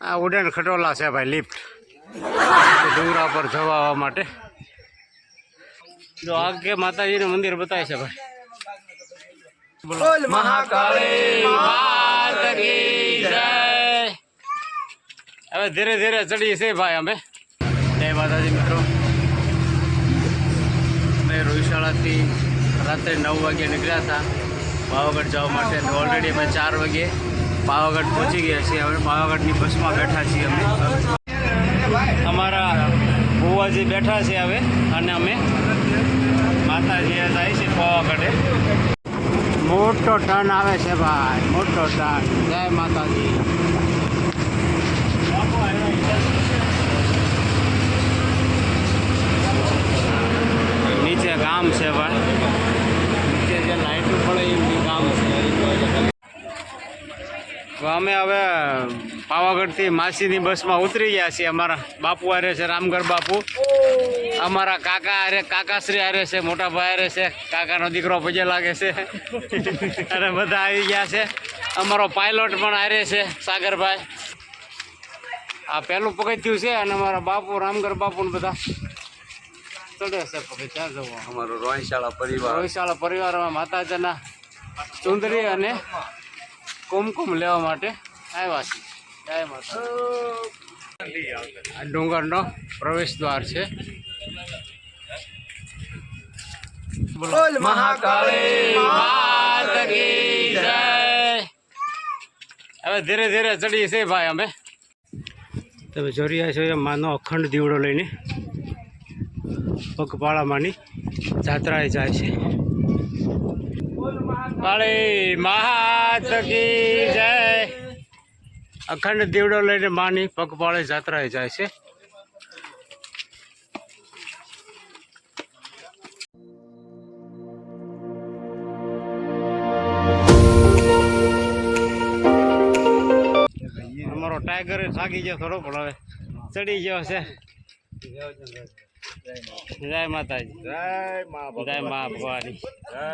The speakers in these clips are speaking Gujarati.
આ ઉડન ખટોલા છે ભાઈ, લિફ્ટ ડુંગરા પર જવા આવવા માટે. જો આગે માતાજીનું મંદિર બતાવે છે ભાઈ. બોલ મહાકાળી માત કી જય. હવે ધીરે ધીરે ચડીએ છે ભાઈ અમે. જય માતાજી મિત્રો. અમે રોહિશાળાથી રાત્રે 9 વાગે નીકળ્યા હતા પાવાગઢ જવા માટે. ઓલરેડી અમે 4 વાગે પાવાગઢ પહોંચી ગયા છીએ. હવે પાવાગઢની બસમાં બેઠા છીએ અમે. અમારા બુવાજી બેઠા છે હવે, અને અમે માતાજી જાય છે પાવાગઢે. મોટો ટર્ન આવે છે ભાઈ, મોટો ટર્ન. જય માતાજી. નીચે ગામ છે ભાઈ, નીચે જે લાઈટો પડે એ ગામ છે. અમે હવે પાવાગઢથી માસીની બસમાં ઉતરી ગયા છીએ. અમારા બાપુ હારે છે, રામગઢ બાપુ. અમારા કાકા હારે, કાકાશ્રી હારે છે, મોટા ભાઈ હારે છે, કાકાનો દીકરો પગે લાગે છે અને બધા આવી ગયા છે. અમારો પાયલોટ પણ હારે છે, સાગરભાઈ. આ પહેલું પગથિયું છે અને અમારા બાપુ રામગઢ બાપુ ને બધા ચડે છે પગથિયાં. જવું અમારું રોહિશાળા પરિવારમાં માતાજીના ચુંદડી અને કુમકુમ લેવા માટે આવ્યા છે. જય માતા. આ ડુંગરનો પ્રવેશ દ્વાર છે. બોલ મહાકાળી માત કી જય. હવે ધીરે ધીરે ચડીએ છે ભાઈ અમે. તમે જોઈ રહ્યા છો એ માનો અખંડ દીવડો લઈને પગપાળામાંની જાત્રાએ જાય છે. કાળી માત કી જય. અખંડ દીવડો લઈને માની પગપાળે જાત્રાએ જાય છે. અમારો ટાઈગર થાકી ગયો થોડો, પણ હવે ચડી ગયો છે. જય માતાજી. જય મા ભવાની. જય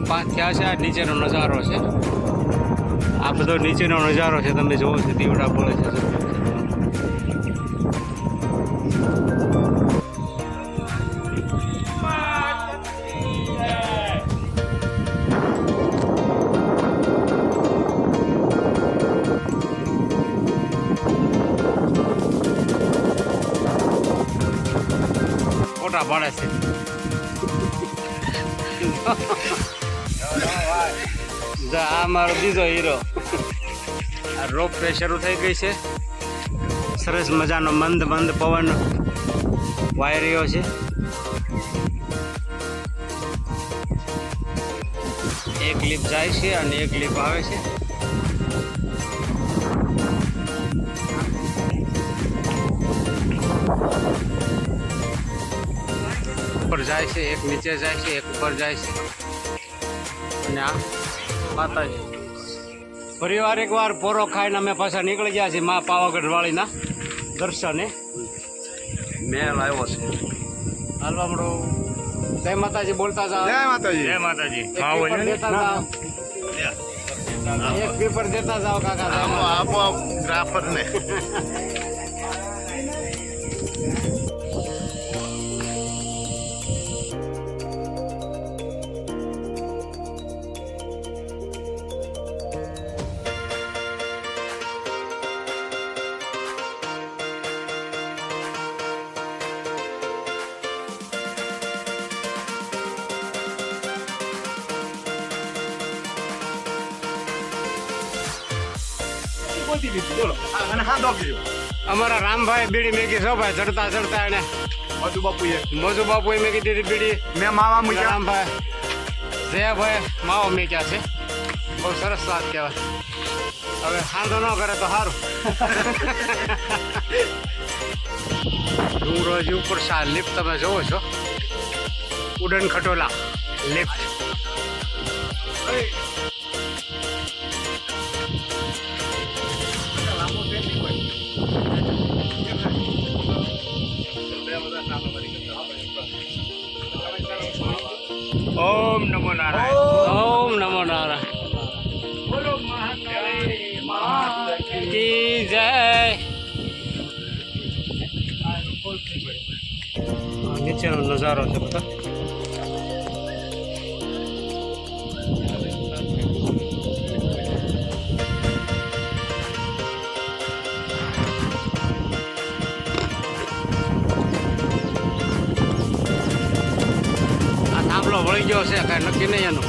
પાંચ થયા છે. આ નીચેનો નજારો છે. આ બધો નીચેનો નજારો છે. તમે જોવો છો દીવડા પડે છે. ફોટા પાડે છે. આ મારો બીજો હીરો. આ રોપ વે શરૂ થઈ ગઈ છે. સરસ મજાનો મંદ મંદ પવન વાઈ રહ્યો છે. એક લીપ જાય છે અને એક લીપ આવે છે. ઉપર જાય છે, એક નીચે જાય છે, એક ઉપર જાય છે. અને આ માતાજી પરિવાર એકવાર પોરો ખાઈને અમે પાછા નીકળી ગયા છીએ મા પાવાગઢ વાળીના દર્શને. મેલ આવ્યો છે. હાલવા મળો. જય માતાજી બોલતા જાઓ. જય માતાજી. જય માતાજી. એક પેપર દેતા જાઓ કાકા. આપો ગ્રાફર ને. અમારા રામભાઈ બીડી મેગી છો ભાઈ. ચડતા ચડતા એને મજુ બાપુએ મેગી દીધી બીડી. મેં માવા મૂક્યા. રામભાઈ જયાભાઈ માવો મેક્યા છે. બહુ સરસ વાત કહેવાય. હવે સાંધો ન કરે તો સારું. ડુંગરોજી ઉપર લિફ્ટ તમે જોવો છો, ઉડન ખટોલા લિફ્ટ. ઓમ નમો નારાયણ. ઓમ નમો નારાયણ કી જય. નીચેનો નજારો છે બધા. આ થાંભલો વળી ગયો છે, કાંઈ નક્કી નહીં એનું.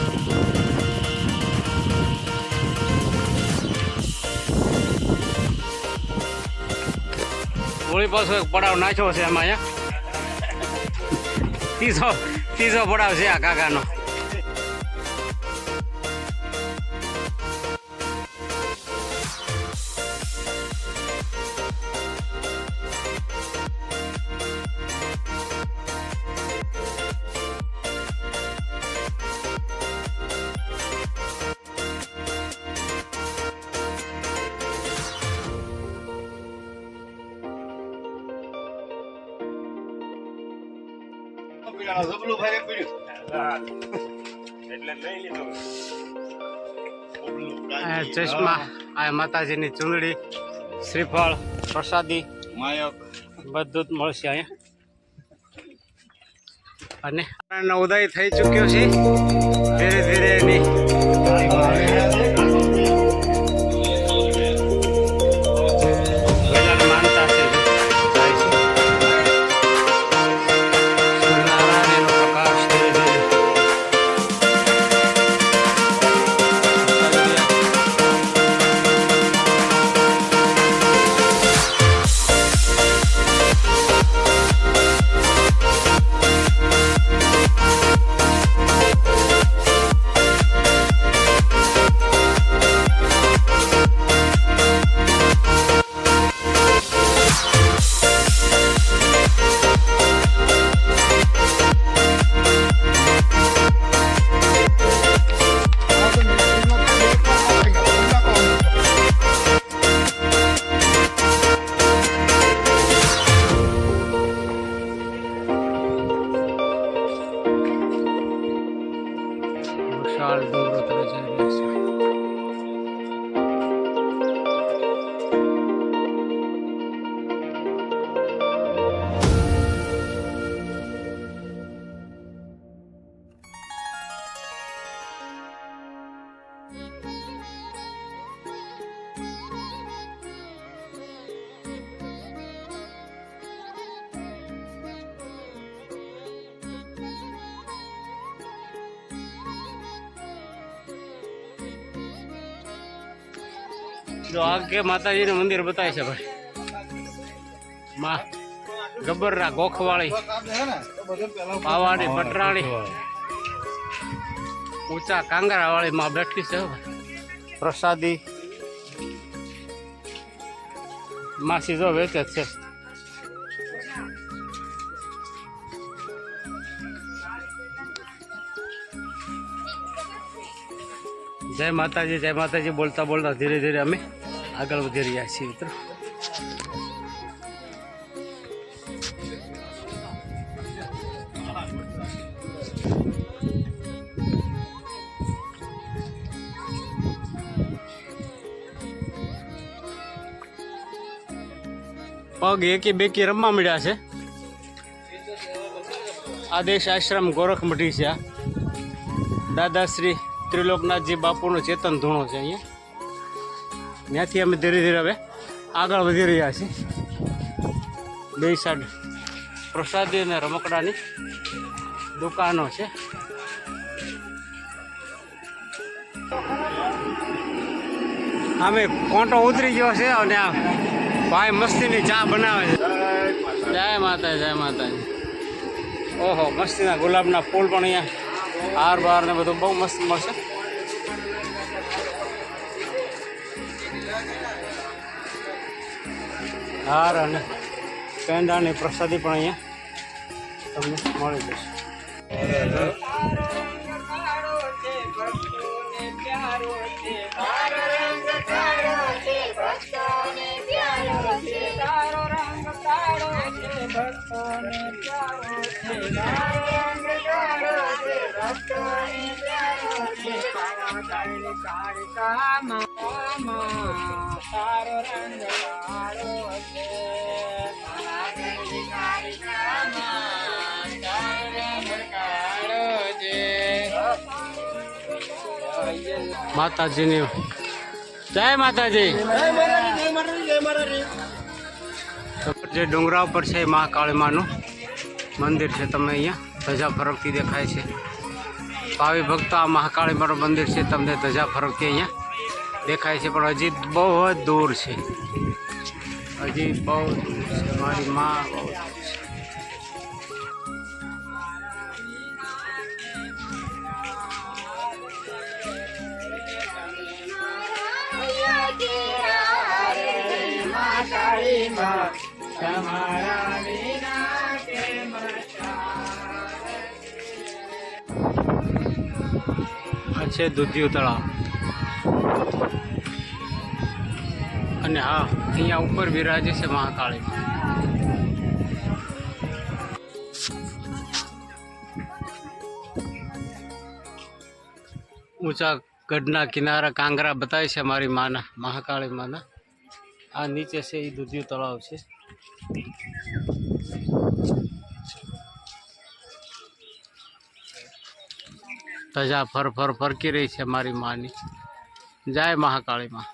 વળી પાછો એક પડાવ નાખ્યો છે એમાં. અહીંયા ત્રીજો પડાવ છે આ કાકાનો. ચશ્મા, આ માતાજીની ચૂંદડી, શ્રીફળ, પ્રસાદી, બધું જ મળશે અહીંયા. અને ઉદય થઈ ચૂક્યો છે ધીરે ધીરે એની. વિશાળ ડુંગરો તરફ જઈ રહ્યા છે. જો આગે માતાજીનું મંદિર બતાવે છે ભાઈ. માં ગબ્બરના ગોખવાળી, પાવાની પટરાણી, ઊંચા કાંગરા વાળી માં બેઠી છે. પ્રસાદી માસી જો વેચે છે. જય માતાજી, જય માતાજી બોલતા બોલતા ધીરે ધીરે અમે આગળ વધી રહ્યા છીએ મિત્રો. પગ એકી બેકી રમવા મળ્યા છે. આદેશ આશ્રમ ગોરખમઢી છે. આ દાદાશ્રી ત્રિલોકનાથજી બાપુનો ચેતન ધૂણો છે અહીંયા. ત્યાંથી અમે ધીરે ધીરે હવે આગળ વધી રહ્યા છીએ. બે સાઈડ પ્રસાદી અને રમકડાની દુકાનો છે. આમે કોંટો ઉતરી ગયો છે અને આ ભાઈ મસ્તીની ચા બનાવે છે. જય માતાજી, જય માતાજી. ઓહો, મસ્તીના ગુલાબના ફૂલ પણ અહીંયા હાર બાર ને બધું બહુ મસ્ત મળશે. હાર અને પેંડાની પ્રસાદી પણ અહીંયા તમને મળી જશે. માતાજીની જય માતાજી. જે ડુંગરા ઉપર છે એ મહાકાળી માનું મંદિર છે. તમે અહીંયા ધજા ફરકતી દેખાય છે. ભાવિ ભક્તો આ મહાકાળી માનું મંદિર છે, તમને ધજા ફરકતી અહીંયા દેખાય છે, પણ હજી બહુ જ દૂર છે. હજી બહુ દૂર છે. મારી માં બહુ દૂર છે. આ છે દૂધિયું તળાવ અને હા અહીંયા ઉપર બિરાજે છે મહાકાળી. ઊંચા ગઢના કિનારા કાંગરા બતાવે છે મારી માના મહાકાળી માના. આ નીચે છે એ દૂધિયું તળાવ છે. ધજા ફરકી રહી છે મારી માની. જય મહાકાળી માં.